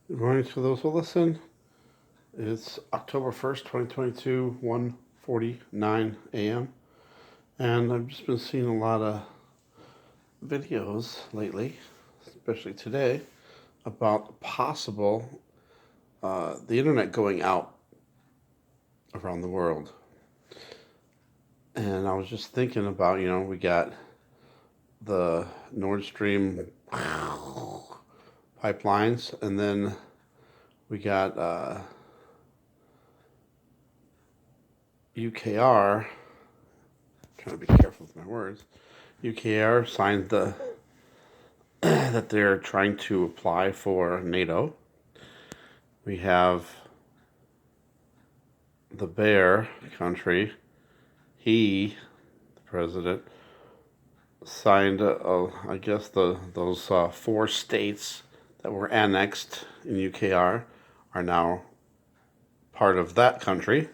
Good morning to those who listen. It's October 1st, 2022, 1:49 a.m. And I've just been seeing a lot of videos lately, especially today, about possible the internet going out around the world. And I was just thinking about, we got the Nord Stream pipelines, and then we got UKR. Trying to be careful with my words. UKR signed that they're trying to apply for NATO. We have the bear country. The president, signed, I guess those 4 states that were annexed in UKR are now part of that country.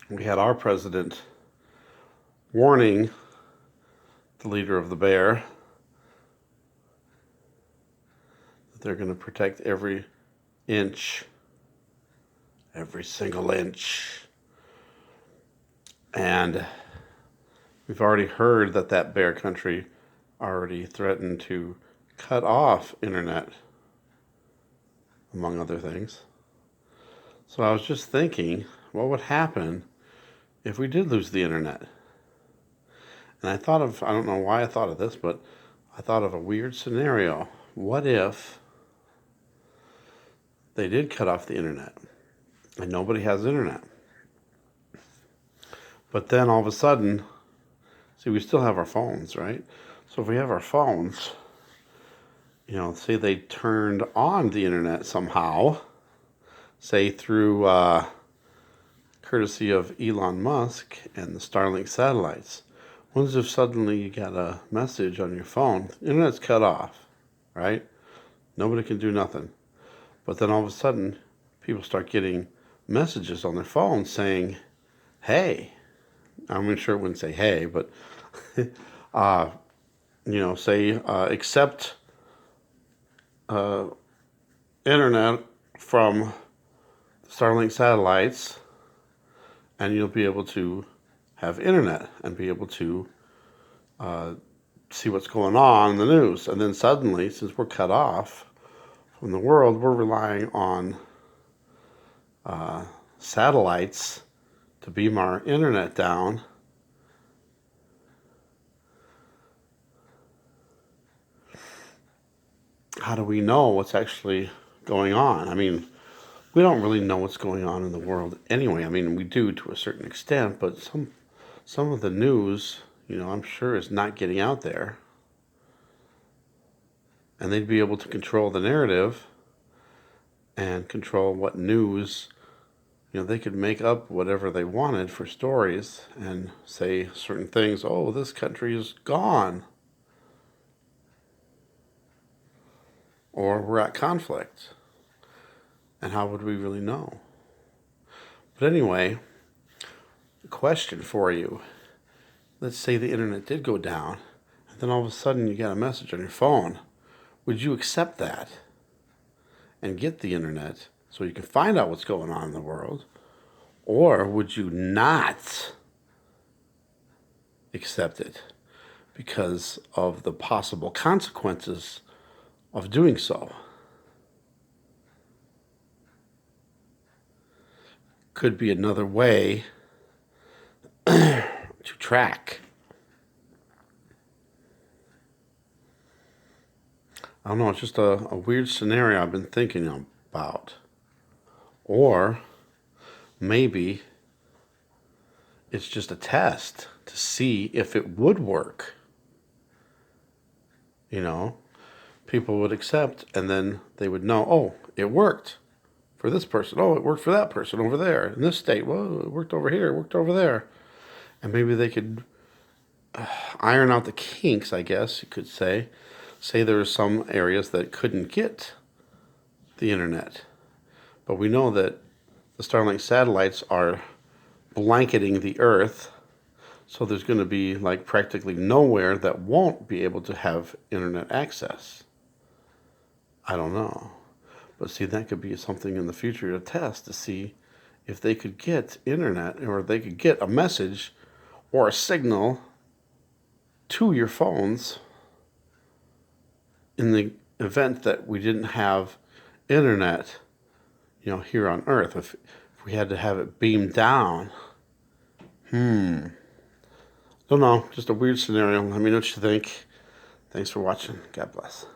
We had our president warning the leader of the bear that they're going to protect every inch, every single inch. And we've already heard that bear country already threatened to cut off internet, among other things. So I was just thinking, what would happen if we did lose the internet? And I don't know why I thought of this, but I thought of a weird scenario. What if they did cut off the internet and nobody has internet? But then all of a sudden, see, we still have our phones, right? So if we have our phones, say they turned on the internet somehow, say through courtesy of Elon Musk and the Starlink satellites. What if suddenly you got a message on your phone, the internet's cut off, right? Nobody can do nothing. But then all of a sudden, people start getting messages on their phone saying, hey, I'm sure it wouldn't say hey, but, say, accept internet from Starlink satellites, and you'll be able to have internet and be able to see what's going on in the news. And then suddenly, since we're cut off from the world, we're relying on satellites to beam our internet down. How do we know what's actually going on? I mean, we don't really know what's going on in the world anyway. I mean, we do to a certain extent, but some of the news, I'm sure is not getting out there. And they'd be able to control the narrative and control what news, they could make up whatever they wanted for stories and say certain things. Oh, this country is gone. Or we're at conflict. And how would we really know? But anyway, a question for you. Let's say the internet did go down, and then all of a sudden you got a message on your phone. Would you accept that and get the internet so you can find out what's going on in the world? Or would you not accept it because of the possible consequences of doing so? Could be another way to track. I don't know, it's just a weird scenario I've been thinking about. Or maybe it's just a test to see if it would work. People would accept, and then they would know, oh, it worked for this person. Oh, it worked for that person over there in this state. Well, it worked over here, it worked over there. And maybe they could iron out the kinks, I guess you could say. Say there are some areas that couldn't get the internet. But we know that the Starlink satellites are blanketing the Earth, so there's going to be like practically nowhere that won't be able to have internet access. I don't know. But see, that could be something in the future to test to see if they could get internet or they could get a message or a signal to your phones in the event that we didn't have internet, here on Earth. If we had to have it beamed down. Don't know. Just a weird scenario. Let me know what you think. Thanks for watching. God bless.